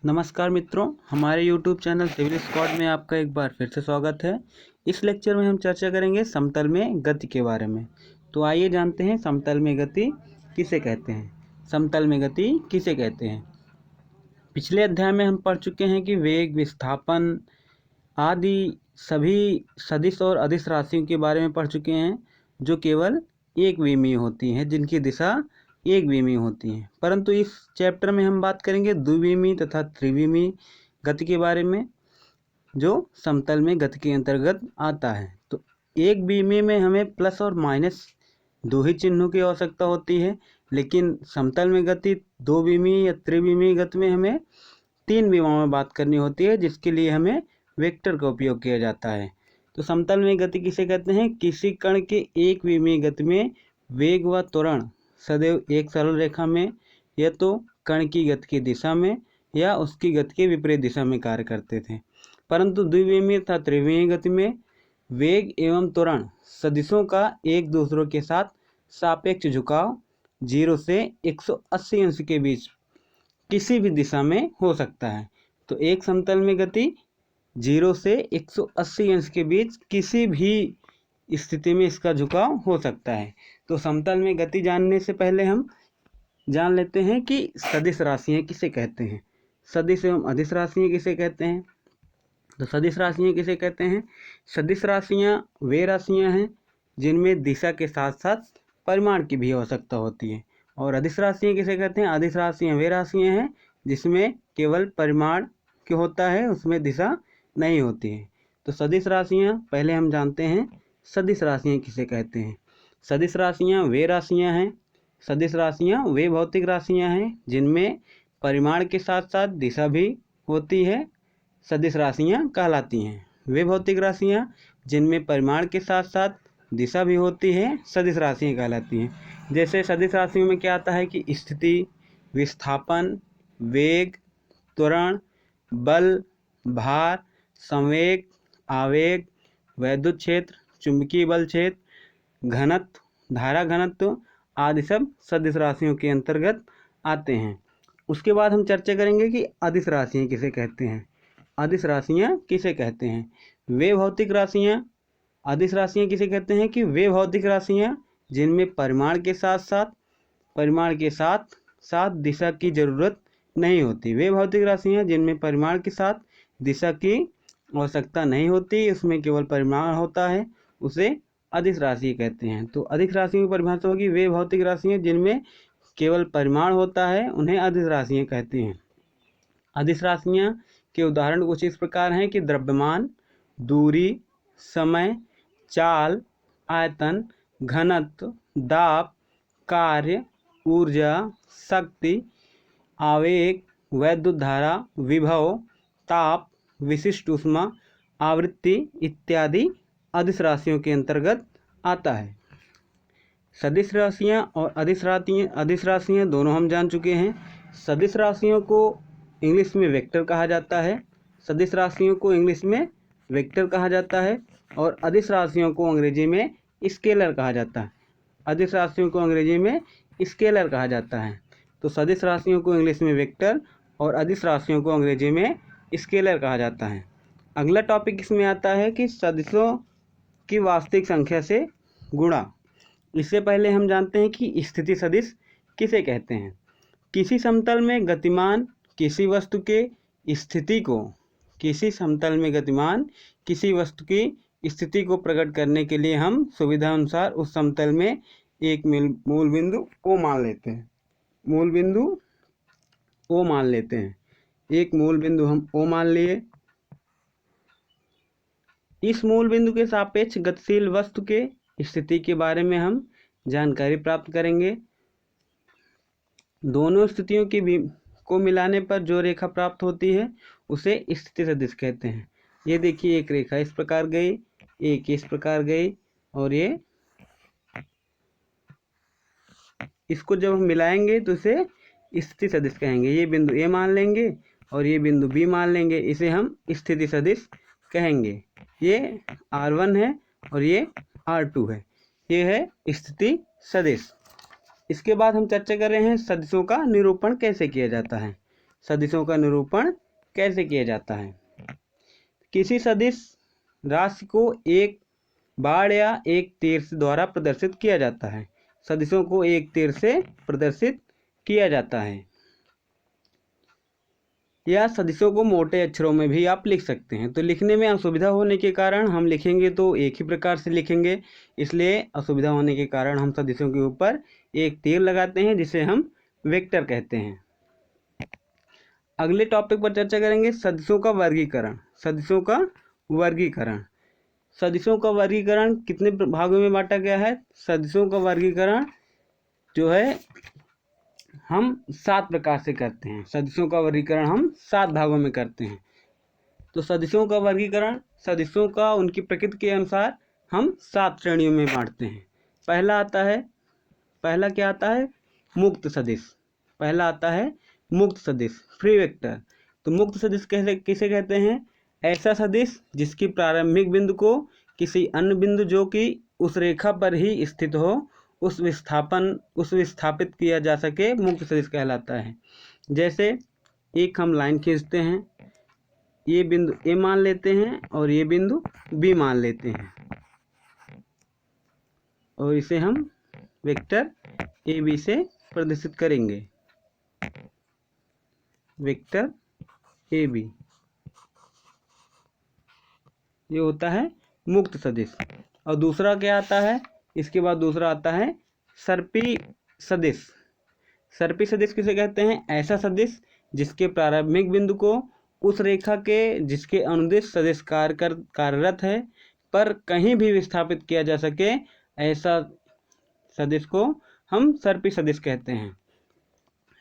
नमस्कार मित्रों, हमारे YouTube चैनल सिविल स्क्वाड में आपका एक बार फिर से स्वागत है। इस लेक्चर में हम चर्चा करेंगे समतल में गति के बारे में। तो आइए जानते हैं समतल में गति किसे कहते हैं। समतल में गति किसे कहते हैं। पिछले अध्याय में हम पढ़ चुके हैं कि वेग, विस्थापन आदि सभी सदिश और अदिश राशियों के बारे में पढ़ चुके हैं जो केवल एक विमीय होती हैं, जिनकी दिशा एक विमीय होती हैं। परंतु इस चैप्टर में हम बात करेंगे द्विविमीय तथा त्रिविमीय गति के बारे में, जो समतल में गति के अंतर्गत आता है। तो एक विमीय में हमें प्लस और माइनस दो ही चिन्हों की आवश्यकता होती है, लेकिन समतल में गति दो विमीय या त्रिविमीय गति में हमें तीन विमाओं में बात करनी होती है, जिसके लिए हमें वेक्टर का उपयोग किया जाता है। तो समतल में गति किसे कहते हैं। किसी कण के एक विमीय गति में वेग व त्वरण सदैव एक सरल रेखा में या तो कण की गति की दिशा में या उसकी गति के विपरीत दिशा में कार्य करते थे। परंतु द्विविमीय तथा त्रिविमीय गति में वेग एवं त्वरण सदिशों का एक दूसरों के साथ सापेक्ष झुकाव 0 से 180 अंश के बीच किसी भी दिशा में हो सकता है। तो एक समतल में गति 0 से 180 अंश के बीच किसी भी स्थिति में इसका झुकाव हो सकता है। तो समतल में गति जानने से पहले हम जान लेते हैं कि सदिश राशियाँ किसे कहते हैं। सदिश एवं अदिश राशियाँ किसे कहते हैं। तो सदिश राशियाँ किसे कहते हैं। सदिश राशियाँ वे राशियाँ हैं जिनमें दिशा के साथ साथ परिमाण की भी आवश्यकता होती है। और अदिश राशियाँ किसे कहते हैं। अदिश राशियाँ वे राशियाँ हैं जिसमें केवल परिमाण की होता है, उसमें दिशा नहीं होती है। तो सदिश राशियाँ पहले हम जानते हैं सदिश राशियाँ किसे कहते हैं। सदिश राशियाँ वे राशियाँ हैं, सदिश राशियाँ वे भौतिक राशियाँ हैं जिनमें परिमाण के साथ साथ दिशा भी होती है, सदिश राशियाँ कहलाती हैं। वे भौतिक राशियाँ जिनमें परिमाण के साथ साथ दिशा भी होती है, सदिश राशियाँ कहलाती हैं। जैसे सदिश राशियों में क्या आता है कि स्थिति, विस्थापन, वेग, त्वरण, बल, भार, संवेग, आवेग, वैद्युत क्षेत्र, चुंबकीय बल क्षेत्र, घनत्व, धारा घनत्व आदि सब सदिश राशियों के अंतर्गत आते हैं। उसके बाद हम चर्चा करेंगे कि अदिश राशियाँ किसे कहते हैं। अदिश राशियाँ किसे कहते हैं। वे भौतिक राशियाँ। अदिश राशियाँ किसे कहते हैं कि वे भौतिक राशियाँ जिनमें परिमाण के साथ साथ दिशा की जरूरत नहीं होती। वे भौतिक राशियाँ जिनमें परिमाण के साथ दिशा की आवश्यकता नहीं होती, उसमें केवल परिमाण होता है, उसे अदिश राशि कहते हैं। तो अदिश राशियों की परिभाषा होगी वे भौतिक राशियाँ जिनमें केवल परिमाण होता है, उन्हें अदिश राशियाँ कहते हैं। अदिश राशियाँ के उदाहरण कुछ इस प्रकार हैं कि द्रव्यमान, दूरी, समय, चाल, आयतन, घनत्व, दाब, कार्य, ऊर्जा, शक्ति, आवेग, वैद्युत धारा, विभव, ताप, विशिष्ट ऊष्मा, आवृत्ति इत्यादि अदिश राशियों के अंतर्गत आता है। सदिश राशियाँ और अदिश राशियाँ दोनों हम जान चुके हैं। सदिश राशियों को इंग्लिश में वेक्टर कहा जाता है, सदिश राशियों को इंग्लिश में वेक्टर कहा जाता है, और अदिश राशियों को अंग्रेजी में स्केलर कहा जाता है। अदिश राशियों को अंग्रेजी में स्केलर कहा जाता है। तो सदिश राशियों को इंग्लिश में वेक्टर और अदिश राशियों को अंग्रेजी में स्केलर कहा जाता है। अगला टॉपिक इसमें आता है कि सदिशों की वास्तविक संख्या से गुणा। इससे पहले हम जानते हैं कि स्थिति सदिश किसे कहते हैं। किसी समतल में गतिमान किसी वस्तु के स्थिति को किसी समतल में गतिमान किसी वस्तु की स्थिति को प्रकट करने के लिए हम सुविधा अनुसार उस समतल में एक मूल बिंदु O मान लेते हैं। मूल बिंदु O मान लेते हैं। एक मूल बिंदु हम O मान लिए। इस मूल बिंदु के सापेक्ष गतिशील वस्तु के स्थिति के बारे में हम जानकारी प्राप्त करेंगे। दोनों स्थितियों को मिलाने पर जो रेखा प्राप्त होती है उसे स्थिति सदिश कहते हैं। ये देखिए, एक रेखा इस प्रकार गई, एक इस प्रकार गई, और ये इसको जब हम मिलाएंगे तो इसे स्थिति सदिश कहेंगे। ये बिंदु A मान लेंगे और ये बिंदु B मान लेंगे, इसे हम स्थिति सदिश कहेंगे। ये R1 है और ये R2 है। ये है स्थिति सदिश। इसके बाद हम चर्चा कर रहे हैं सदिशों का निरूपण कैसे किया जाता है। सदिशों का निरूपण कैसे किया जाता है। किसी सदिश राशि को एक बाण या एक तीर द्वारा प्रदर्शित किया जाता है। सदिशों को एक तीर से प्रदर्शित किया जाता है, या सदिशों को मोटे अक्षरों में भी आप लिख सकते हैं। तो लिखने में असुविधा होने के कारण हम लिखेंगे तो एक ही प्रकार से लिखेंगे, इसलिए असुविधा होने के कारण हम सदिशों के ऊपर एक तीर लगाते हैं, जिसे हम वेक्टर कहते हैं। अगले टॉपिक पर चर्चा करेंगे सदिशों का वर्गीकरण। सदिशों का वर्गीकरण। सदिशों का वर्गीकरण कितने भागों में बांटा गया है। सदिशों का वर्गीकरण जो है हम 7 प्रकार से करते हैं। सदिशों का वर्गीकरण हम 7 भागों में करते हैं। तो सदिशों का वर्गीकरण सदिशों का उनकी प्रकृति के अनुसार हम 7 श्रेणियों में बांटते हैं। पहला क्या आता है, मुक्त सदिश। पहला आता है मुक्त सदिश, फ्री वेक्टर। तो मुक्त सदिश किसे कहते हैं, ऐसा सदिश जिसकी प्रारंभिक बिंदु को किसी अन्य बिंदु जो कि उस रेखा पर ही स्थित हो उस विस्थापित किया जा सके, मुक्त सदिश कहलाता है। जैसे एक हम लाइन खींचते हैं, ये बिंदु ए मान लेते हैं और ये बिंदु बी मान लेते हैं, और इसे हम वेक्टर ए बी से प्रदर्शित करेंगे। वेक्टर ए बी, ये होता है मुक्त सदिश। और दूसरा क्या आता है, इसके बाद दूसरा आता है सर्पी सदिश। सर्पी सदिश किसे कहते हैं, ऐसा सदिश जिसके प्रारंभिक बिंदु को उस रेखा के जिसके अनुदिश सदिश कार्यरत है पर कहीं भी विस्थापित किया जा सके, ऐसा सदिश को हम सर्पी सदिश कहते हैं।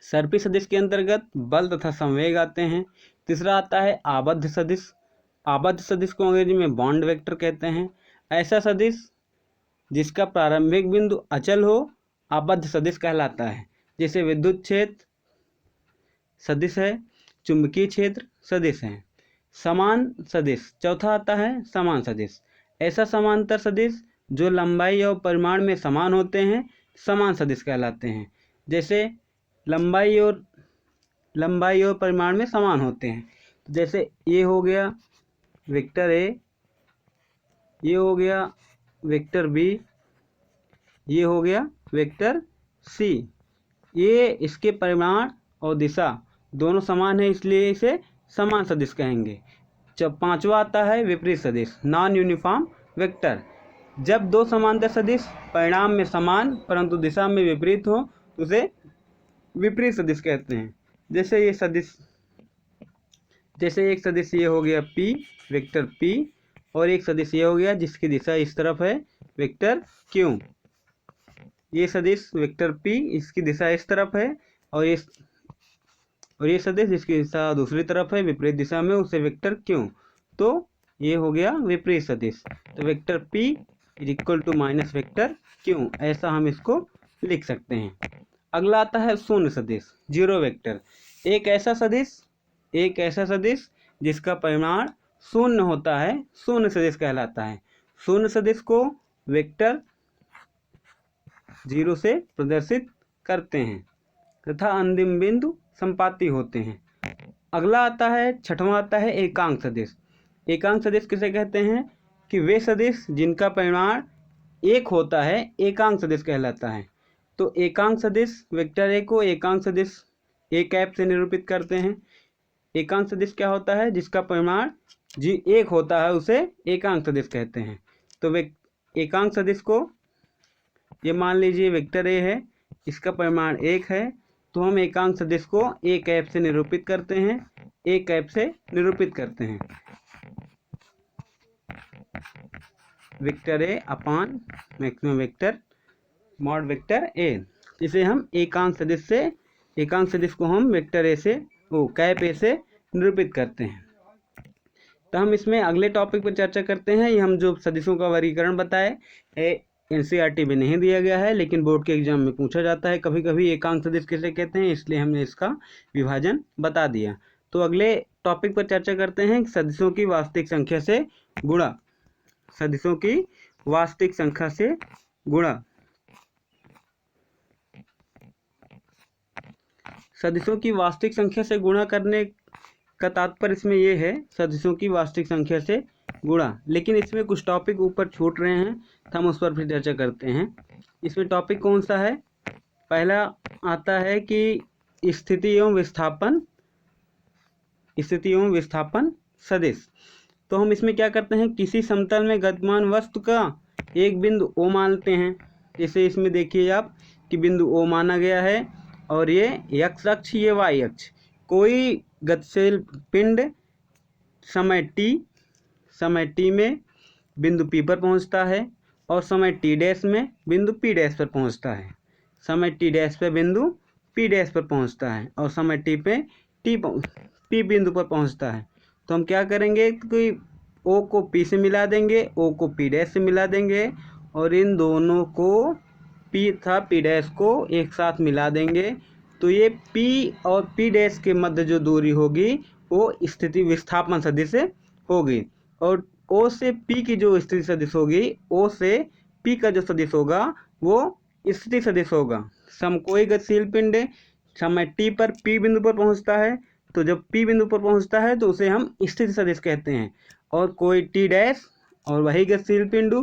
सर्पी सदिश के अंतर्गत बल तथा संवेग आते हैं। तीसरा आता है आबद्ध सदिश। आबद्ध सदिश को अंग्रेजी में बॉन्ड वेक्टर कहते हैं। ऐसा सदिश जिसका प्रारंभिक बिंदु अचल हो आबद्ध सदिश कहलाता है। जैसे विद्युत क्षेत्र सदिश है, चुंबकीय क्षेत्र सदिश है। समान सदिश, चौथा आता है समान सदिश। ऐसा समांतर सदिश जो लंबाई और परिमाण में समान होते हैं समान सदिश कहलाते हैं। जैसे लंबाई और परिमाण में समान होते हैं, जैसे ये हो गया वेक्टर ए, ये हो गया वेक्टर बी, ये हो गया वेक्टर सी। ये इसके परिमाण और दिशा दोनों समान है, इसलिए इसे समान सदिश कहेंगे। जब पांचवा आता है विपरीत सदिश, नॉन यूनिफॉर्म वेक्टर। जब दो समांतर सदिश परिणाम में समान परंतु दिशा में विपरीत हो तो उसे विपरीत सदिश कहते हैं। जैसे एक सदिश ये हो गया P, वेक्टर P, और एक सदिश ये हो गया जिसकी दिशा इस तरफ है, वेक्टर Q। ये सदिश वेक्टर P, इसकी दिशा इस तरफ है, और ये सदिश जिसकी दिशा दूसरी तरफ है विपरीत दिशा में, उसे वेक्टर Q। तो ये हो गया विपरीत सदिश। तो vector P is equal to minus vector Q, ऐसा हम इसको लिख सकते हैं। अगला आता है शून्य सदिश, जीरो वेक्टर। एक ऐसा सदिश जिसका परिमाण शून्य होता है शून्य सदिश कहलाता है। शून्य सदिश को वेक्टर 0 से प्रदर्शित करते हैं तथा अंतिम बिंदु संपाती होते हैं। अगला आता है, छठवां आता है एकांक सदिश। एकांक सदिश किसे कहते हैं कि वे सदिश जिनका परिमाण 1 होता है एकांक सदिश कहलाता है। तो एकांक सदिश वेक्टर ए को एकांक सदिश ए कैप से निरूपित करते हैं। एकांक सदिश क्या होता है, जिसका परिमाण 1 होता है उसे एकांक सदिश कहते हैं। तो एकांक सदिश को ये मान लीजिए वेक्टर ए है, इसका परिमाण 1 है, तो हम एकांक सदिश को ए कैप से निरूपित करते हैं। ए कैप से निरूपित करते हैं vector A upon maximum vector mod vector A. इसे हम एकांक सदिश को हम वेक्टर ए से कैप ए से निरूपित करते हैं। तो हम इसमें अगले टॉपिक पर चर्चा करते हैं। ये हम जो सदिशों का वर्गीकरण बताए एनसीईआरटी में नहीं दिया गया है, लेकिन बोर्ड के एग्जाम में पूछा जाता है कभी कभी एकांक सदिश किसे कहते हैं, इसलिए हमने इसका विभाजन बता दिया। तो अगले टॉपिक पर चर्चा करते हैं सदिशों की वास्तविक संख्या से गुणा। सदिशों की वास्तविक संख्या से गुणा। सदिशों की वास्तविक संख्या से गुणा करने का तात्पर्य इसमें ये है, सदिशों की वास्तविक संख्या से गुणा। लेकिन इसमें कुछ टॉपिक ऊपर छूट रहे हैं, तो हम उस पर फिर चर्चा करते हैं। इसमें टॉपिक कौन सा है? पहला आता है कि स्थिति एवं विस्थापन सदिश। तो हम इसमें क्या करते हैं, किसी समतल में गतिमान वस्तु का एक बिंदु O मानते हैं। जैसे इसमें देखिए आप कि बिंदु O माना गया है और ये x अक्ष, ये y अक्ष। कोई गतिशील पिंड समय t में बिंदु P पर पहुंचता है और समय t डैश में बिंदु P डैश पर पहुंचता है। समय t डैश पे बिंदु P डैश पर पहुंचता है और समय t पे P बिंदु पर पहुंचता है। तो हम क्या करेंगे कि O को P से मिला देंगे, O को P डैश से मिला देंगे और इन दोनों को P तथा P डैश को एक साथ मिला देंगे। तो ये P और P डैश के मध्य जो दूरी होगी वो स्थिति विस्थापन सदिश होगी और O से P की जो स्थिति सदिश होगी, O से P का जो सदिश होगा वो स्थिति सदिश होगा। कोई गतिशील पिंड समय t पर P बिंदु पर पहुंचता है, तो जब P बिंदु पर पहुंचता है तो उसे हम स्थिति सदिश कहते हैं। और कोई t डैश और वही गतिशील पिंड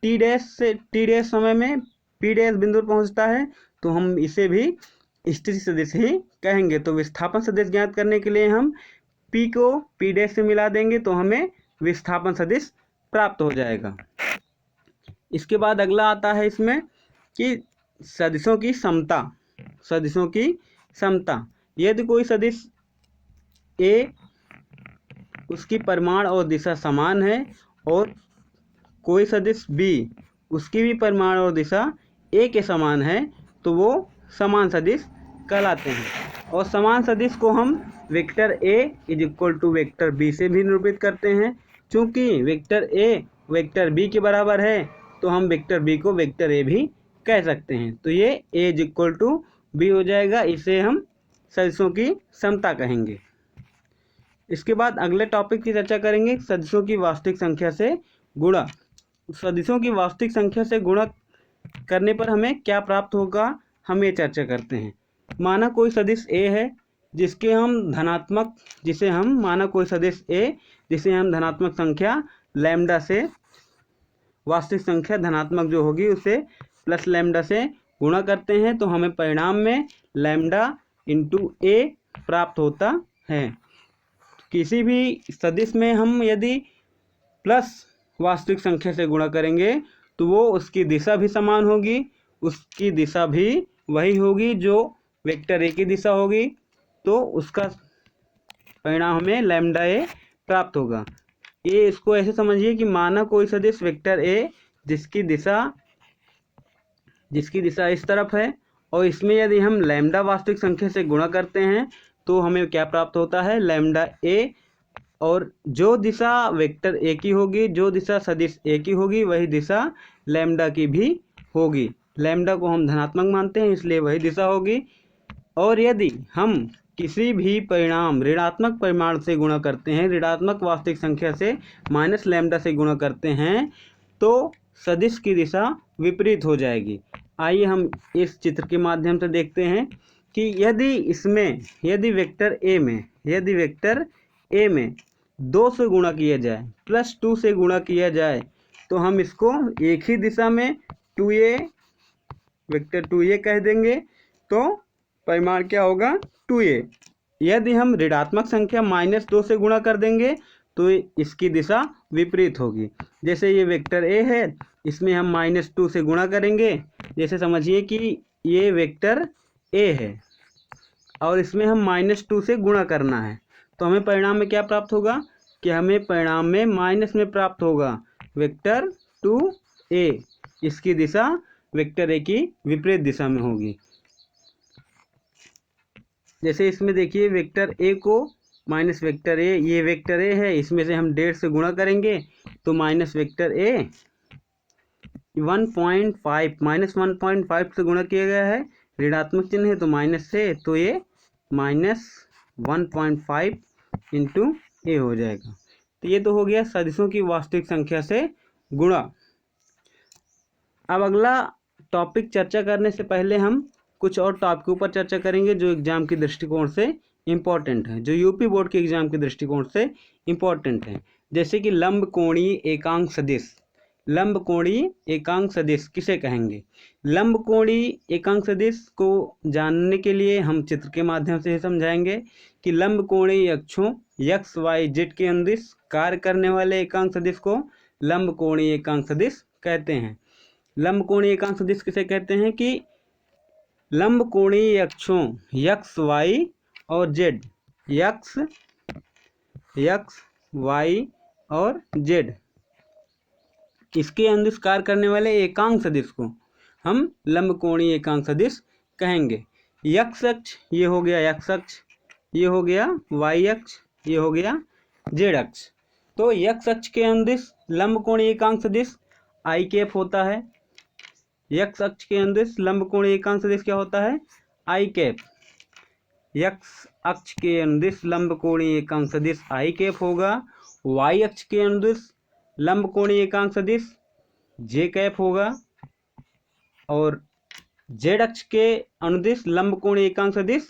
t डैश समय में P डैश बिंदु पर पहुंचता है, तो हम इसे भी स्थिति सदिश ही कहेंगे। तो विस्थापन सदिश ज्ञात करने के लिए हम P को P डैश से मिला देंगे तो हमें विस्थापन सदिश प्राप्त हो जाएगा। इसके बाद अगला आता है इसमें कि सदिशों की समता। यदि कोई सदिश A उसकी परिमाण और दिशा समान है और कोई सदिश B उसकी भी परिमाण और दिशा A के समान है, तो वो समान सदिश कहलाते हैं। और समान सदिश को हम वेक्टर A = वेक्टर B से भी निरूपित करते हैं। चूँकि वेक्टर A वेक्टर B के बराबर है, तो हम वेक्टर B को वेक्टर A भी कह सकते हैं। तो ये A = B हो जाएगा, इसे हम सदिशों की समता कहेंगे। इसके बाद अगले टॉपिक की चर्चा करेंगे, सदिशों की वास्तविक संख्या से गुणा। सदिशों की वास्तविक संख्या से गुणा करने पर हमें क्या प्राप्त होगा, हम ये चर्चा करते हैं। माना कोई सदिश A है जिसे हम धनात्मक संख्या लैम्डा से, वास्तविक संख्या धनात्मक जो होगी उसे प्लस लैम्डा से गुणा करते हैं, तो हमें परिणाम में लैम्डा × A प्राप्त होता है। किसी भी सदिश में हम यदि प्लस वास्तविक संख्या से गुणा करेंगे तो वो उसकी दिशा भी समान होगी, उसकी दिशा भी वही होगी जो वेक्टर A की दिशा होगी, तो उसका परिणाम हमें लैम्डा A प्राप्त होगा। ये इसको ऐसे समझिए कि माना कोई सदिश वेक्टर A जिसकी दिशा इस तरफ है और इसमें यदि हम लैम्डा वास्तविक संख्या से गुणा करते हैं तो हमें क्या प्राप्त होता है, लैम्डा A। और जो दिशा वेक्टर A की होगी, जो दिशा सदिश A की होगी, वही दिशा लैम्डा की भी होगी। लैम्डा को हम धनात्मक मानते हैं, इसलिए वही दिशा होगी। और यदि हम किसी भी परिणाम ऋणात्मक परिमाण से गुणा करते हैं, ऋणात्मक वास्तविक संख्या से माइनस लैम्डा से गुणा करते हैं, तो सदिश की दिशा विपरीत हो जाएगी। आइए हम इस चित्र के माध्यम से देखते हैं कि यदि वेक्टर A में 2 से गुणा किया जाए, +2 से गुणा किया जाए, तो हम इसको एक ही दिशा में वेक्टर 2A कह देंगे, तो परिमाण क्या होगा, 2A। यदि हम ऋणात्मक संख्या -2 से गुणा कर देंगे तो इसकी दिशा विपरीत होगी। जैसे ये वेक्टर A है, इसमें हम -2 से गुणा करेंगे। जैसे समझिए कि ये वेक्टर A है और इसमें हम -2 से गुणा करना है, तो हमें परिणाम में क्या प्राप्त होगा कि हमें परिणाम में माइनस में प्राप्त होगा वेक्टर 2A। इसकी दिशा वेक्टर A की विपरीत दिशा में होगी। जैसे इसमें देखिए वेक्टर A को माइनस वेक्टर A, ये वेक्टर A है, इसमें से हम 1.5 से गुणा करेंगे तो माइनस वेक्टर A 1.5 से गुणा किया गया है, ऋणात्मक चिन्ह है तो माइनस से, तो ये -1.5 × A हो जाएगा। तो ये तो हो गया सदिशों की वास्तविक संख्या से गुणा। अब अगला टॉपिक चर्चा करने से पहले हम कुछ और टॉपिक के ऊपर चर्चा करेंगे जो एग्जाम के दृष्टिकोण से इम्पोर्टेंट है, जो यूपी बोर्ड के एग्जाम के दृष्टिकोण से इम्पोर्टेंट है। जैसे कि लंब कोणीय एकांक सदिश। लंब कोणीय एकांक सदिश किसे कहेंगे? लंब कोणीय एकांक सदिश को जानने के लिए हम चित्र के माध्यम से समझाएंगे कि लंब कोणीय अक्षों एक्स वाई जेड के अनुदिश कार्य करने वाले एकांक सदिश को लंब कोणीय एकांक सदिश कहते हैं। लंब कोणीय एकांक सदिश किसे कहते हैं? कि लंब कोणीय अक्षों एक्स वाई और जेड, एक्स वाई और जेड, इसके अनुदिश कार्य करने वाले एकांक सदिश को हम लंब कोणीय एकांक सदिश कहेंगे। एक्स अक्ष ये हो गया एक्स अक्ष, ये हो गया वाई अक्ष, ये हो गया जेड अक्ष। तो एक्स अक्ष के अनुदिश लंब कोणीय एकांक सदिश आई कैप होता है। एक्स अक्ष के अनुदिश लंब कोणीय एकांक सदिश क्या होता है? आई कैप। एक्स अक्ष के अनुदिश लंब कोणीय एकांक सदिश आई कैप होगा। वाई अक्ष के अनुदिश लंब कोणीय एकांक सदिश जे कैप होगा और जेड अक्ष के अनुदिश लंब कोणीय एकांक सदिश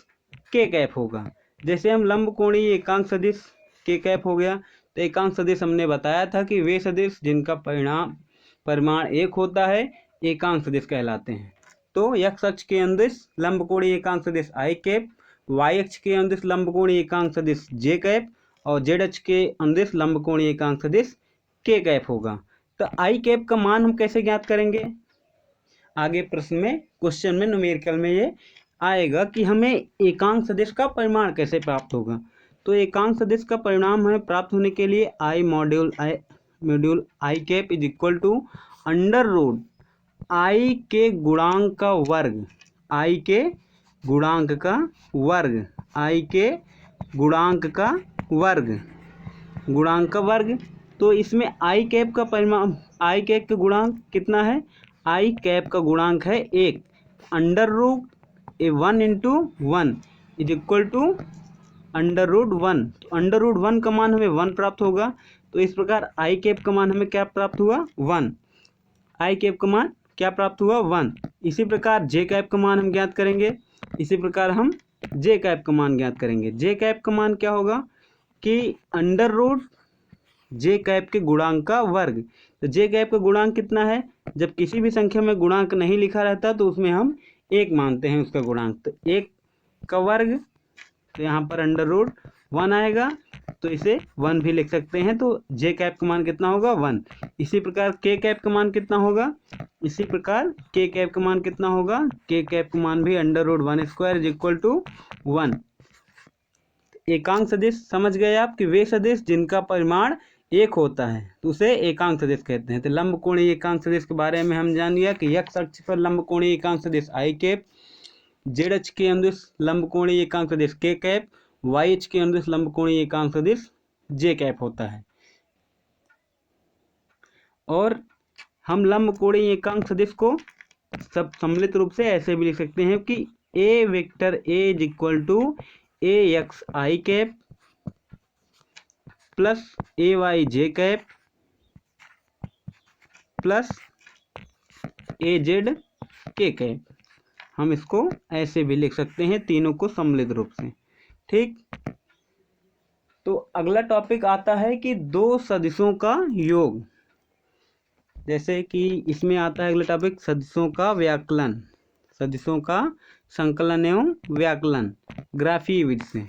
के कैप होगा। जैसे हम लंब कोणीय एकांक सदिश के कैप हो गया, तो एकांक सदिश हमने बताया था कि वे सदिश जिनका परिमाण एक होता है एकांक सदिश कहलाते हैं। तो एक्स अक्ष के अनुदिश लंब कोणीय एकांक सदिश आई कैप, वाई अक्ष के अनुदिश लंब कोणीय एकांक सदिश जे कैप और जेड अक्ष के अनुदिश लंब कोणीय एकांक सदिश के कैप होगा। तो आई कैप का मान हम कैसे ज्ञात करेंगे? आगे प्रश्न में, क्वेश्चन में, न्यूमेरिकल में ये आएगा कि हमें एकांक सदिश का परिमाण कैसे प्राप्त होगा। तो एकांक सदिश का परिणाम हमें प्राप्त होने के लिए i module i cap is equal to under root i के गुणांक का वर्ग, आई के गुणांक का वर्ग, आई के गुणांक का वर्ग, गुणांक का वर्ग। तो इसमें आई कैप का परिमाण, आई कैप का गुणांक कितना है? आई कैप का गुणांक है 1। Under root 1 into 1 is equal to under root 1। तो अंडर रूट 1 का मान हमें 1 प्राप्त होगा। तो इस प्रकार आई कैप का मान हमें क्या प्राप्त हुआ? 1। आई कैप का मान क्या प्राप्त हुआ? 1। इसी प्रकार जे कैप का मान हम ज्ञात करेंगे। इसी प्रकार हम जे कैप का मान ज्ञात करेंगे। जे कैप का मान क्या होगा? कि अंडर रूट जे कैप के गुणांक का वर्ग। तो जे कैप का गुणांक कितना है? जब किसी भी संख्या में गुणांक नहीं लिखा रहता तो उसमें हम 1 मानते हैं उसका गुणांक। तो 1 का वर्ग, तो यहाँ पर अंडर रूट 1 आएगा, तो इसे 1 भी लिख सकते हैं। तो जे कैप का मान कितना होगा? 1। इसी प्रकार के कैप का मान कितना होगा? इसी प्रकार के कैप का मान कितना होगा? के कैप का मान भी under root 1 square is equal to 1। एकांक सदिश समझ गए आप कि वे सदिश जिनका परिमाण एक होता है तो उसे एकांक सदिश कहते हैं। तो लंब कोणीय एकांक सदिश के बारे में हम जान लिया कि एक्स अक्ष पर लंब कोणीय एकांक सदिश आई कैप, जेड अक्ष के अनुदिश लंब कोणीय एकांक सदिश के कैप, वाई अक्ष के अनुदिश लंब कोणीय एकांक सदिश जे कैप होता है। और हम लंब कोणीय एकांक सदिश को सब सम्मिलित रूप से ऐसे भी लिख सकते हैं कि a vector a is equal to a x i cap plus a y j cap plus a z k cap. हम इसको ऐसे भी लिख सकते हैं, तीनों को सम्मिलित रूप से। ठीक, तो अगला टॉपिक आता है कि दो सदिशों का योग। जैसे कि इसमें आता है अगला टॉपिक सदिशों का व्याकलन, सदिशों का संकलन एवं व्याकलन ग्राफीय विधि से।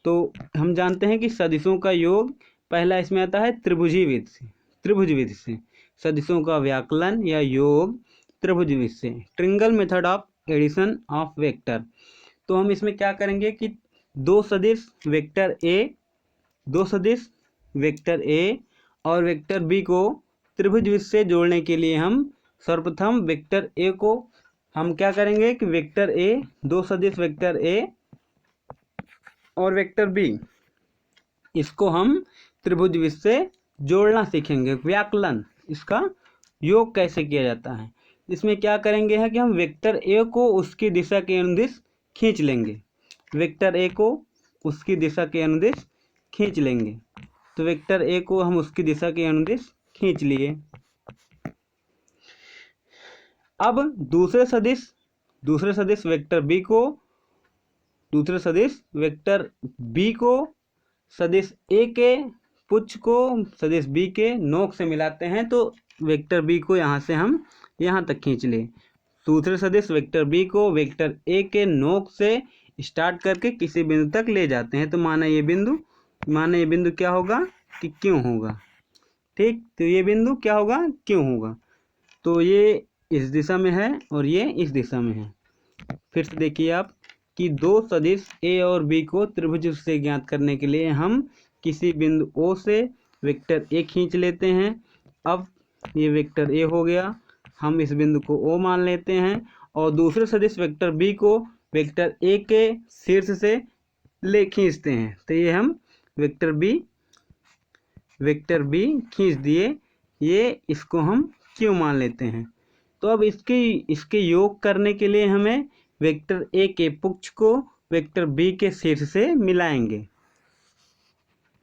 तो हम जानते हैं कि सदिशों का योग पहला इसमें आता है त्रिभुजी विधि से, त्रिभुज विधि से। सदिशों का व्याकलन या योग त्रिभुज विधि से, triangle method of addition of vector. तो हम इसमें क्या करेंगे कि दो सदिश वेक्टर ए, दो सदिश वेक्टर ए और वेक्टर बी को त्रिभुज विधि से जोड़ने के लिए हम सर्वप्रथम वेक्टर ए को हम क्या करेंगे कि वेक्टर ए, दो सदिश वेक्टर ए और वेक्टर बी, इसको हम त्रिभुज विधि से जोड़ना सीखेंगे। व्याकलन, इसका योग कैसे किया जाता है। इसमें क्या करेंगे है कि हम वेक्टर ए को उसकी दिशा के अनुदिश खींच लेंगे, वेक्टर ए को उसकी दिशा के अनुदिश खींच लेंगे। तो वेक्टर ए को हम उसकी दिशा के अनुदिश खींच लिए। अब दूसरे सदिश दूसरे सदिश वेक्टर बी को सदिश ए के पुच्छ को सदिश बी के नोक से मिलाते हैं, तो वेक्टर बी को यहाँ से हम यहाँ तक खींच ले। दूसरे सदिश वेक्टर बी को वेक्टर ए के नोक से स्टार्ट करके किसी बिंदु तक ले जाते हैं, तो माना ये बिंदु क्या होगा कि क्यों होगा। ठीक, तो ये बिंदु क्या होगा, क्यों होगा। तो ये इस दिशा में है और ये इस दिशा में है। फिर से देखिए आप कि दो सदिश ए और बी को त्रिभुज से ज्ञात करने के लिए हम किसी बिंदु ओ से वेक्टर ए खींच लेते हैं। अब ये वेक्टर ए हो गया, हम इस बिंदु को ओ मान लेते हैं और दूसरे सदिश वेक्टर बी को वेक्टर ए के शीर्ष से ले खींचते हैं, तो ये हम वेक्टर बी खींच दिए, ये इसको हम क्यों मान लेते हैं। तो अब इसके योग करने के लिए हमें वेक्टर ए के पुच्छ को वेक्टर बी के शीर्ष से मिलाएंगे,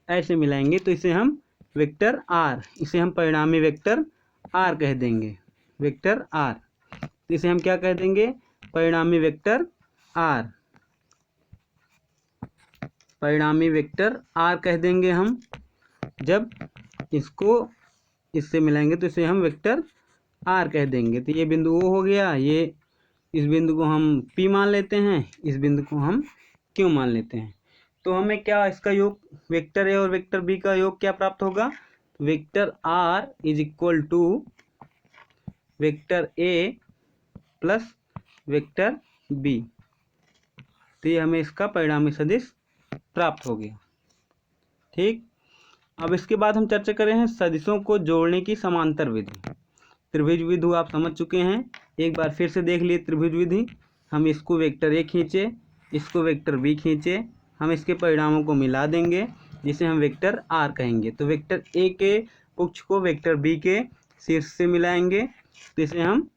ऐसे मिलाएंगे, तो इसे हम वेक्टर आर, इसे हम परिणामी वेक्टर आर कह देंगे, वेक्टर आर। तो इसे हम क्या कह देंगे, परिणामी वेक्टर आर, परिणामी वेक्टर आर कह देंगे हम। जब इसको इससे मिलाएंगे तो इसे हम वेक्टर आर कह देंगे। तो ये बिंदु ओ हो गया, ये इस बिंदु को हम पी मान लेते हैं, इस बिंदु को हम क्यों मान लेते हैं। तो हमें क्या इसका योग वेक्टर ए और वेक्टर बी का योग क्या प्राप्त होगा, vector R is equal to vector A plus vector B. तो ये हमें इसका परिणामी सदिश प्राप्त हो गया। ठीक, अब इसके बाद हम चर्चा करें हैं सदिशों को जोड़ने की समांतर विधि। त्रिभुज विधि आप समझ चुके हैं, एक बार फिर से देख लिए त्रिभुज विधि। हम इसको वेक्टर ए खींचे, इसको वेक्टर बी खींचे, हम इसके परिणामों को मिला देंगे जिसे हम वेक्टर आर कहेंगे। तो वेक्टर ए के पुच्छ को वेक्टर बी के शीर्ष से मिलाएंगे, तो इसे हम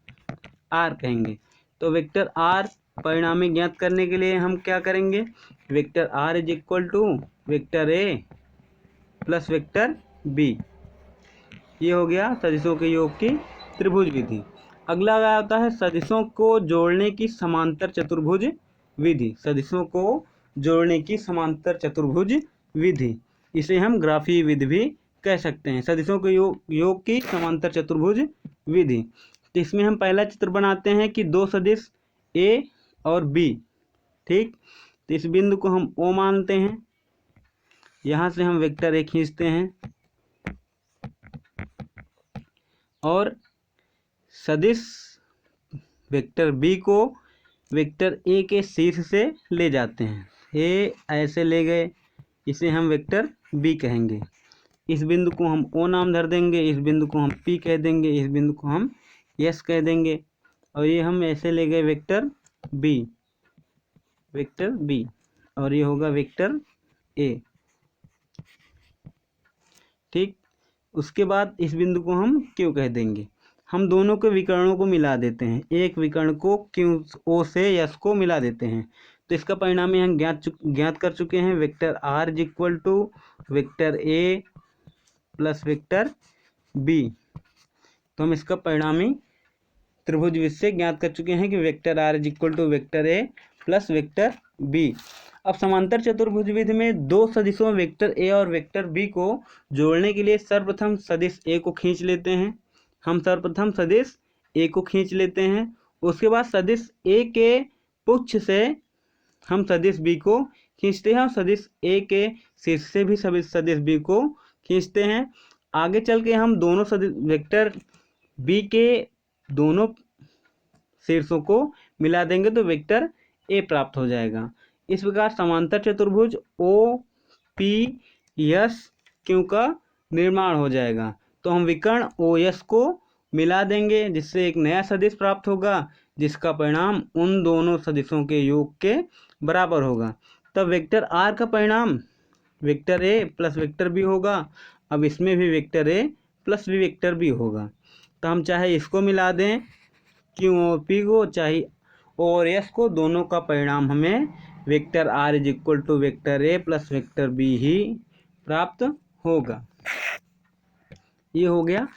आर कहेंगे। तो वेक्टर आर परिणामी ज्ञात करने के लिए हम क्या करेंगे, vector R is equal to vector A plus vector B. ये हो गया सदिशों के योग की त्रिभुज विधि। अगला आता है सदिशों को जोड़ने की समांतर चतुर्भुज विधि। सदिशों को जोड़ने की समांतर चतुर्भुज विधि, इसे हम ग्राफीय विधि भी कह सकते हैं। सदिशों के योग की समांतर चतुर्भुज विधि, तो इसमें हम पहला चित्र बनाते हैं कि दो सदिश ए और बी। ठीक, तो इस बिंदु को हम ओ मानते हैं, यहाँ से हम वेक्टर ए खींचते हैं और सदिश वेक्टर बी को वेक्टर ए के शीर्ष से ले जाते हैं। ये ऐसे ले गए, इसे हम वेक्टर बी कहेंगे। इस बिंदु को हम ओ नाम धर देंगे, इस बिंदु को हम पी कह देंगे, इस बिंदु को हम एस कह देंगे और ये हम ऐसे ले गए वेक्टर बी, और ये होगा वेक्टर ए। ठीक, उसके बाद इस बिंदु को हम क्यों कह देंगे। हम दोनों के विकर्णों को मिला देते हैं, एक विकर्ण को क्यू ओ से यस को मिला देते हैं, तो इसका परिणामी हम ज्ञात कर चुके हैं, vector R is equal to vector A plus vector B. तो हम इसका परिणामी त्रिभुज विधि से ज्ञात कर चुके हैं कि vector R is equal to vector A plus vector B. अब समांतर चतुर्भुज विधि में दो सदिशों वेक्टर ए और वेक्टर बी को जोड़ने के लिए सर्वप्रथम सदिश ए को खींच लेते हैं। हम सर्वप्रथम सदिश ए को खींच लेते हैं, उसके बाद सदिश ए के पुच्छ से हम सदिश बी को खींचते हैं और सदिश ए के शीर्ष से भी सदिश बी को खींचते हैं। आगे चल के हम दोनों सदिश वेक्टर बी के दोनों शीर्षों को मिला देंगे तो वेक्टर ए प्राप्त हो जाएगा। इस प्रकार समांतर चतुर्भुज ओ पी एस क्यू का निर्माण हो जाएगा। तो हम विकर्ण ओ एस को मिला देंगे जिससे एक नया सदिश प्राप्त होगा जिसका परिणाम उन दोनों सदिशों के योग के बराबर होगा। तब वेक्टर आर का परिणाम vector A plus vector B होगा। अब इसमें भी vector A plus B vector B होगा, तो हम चाहे इसको मिला दें क्यू और पी को, चाहे ओ और एस को, दोनों का परिणाम हमें vector R is equal to vector A plus vector B ही प्राप्त होगा। ये हो गया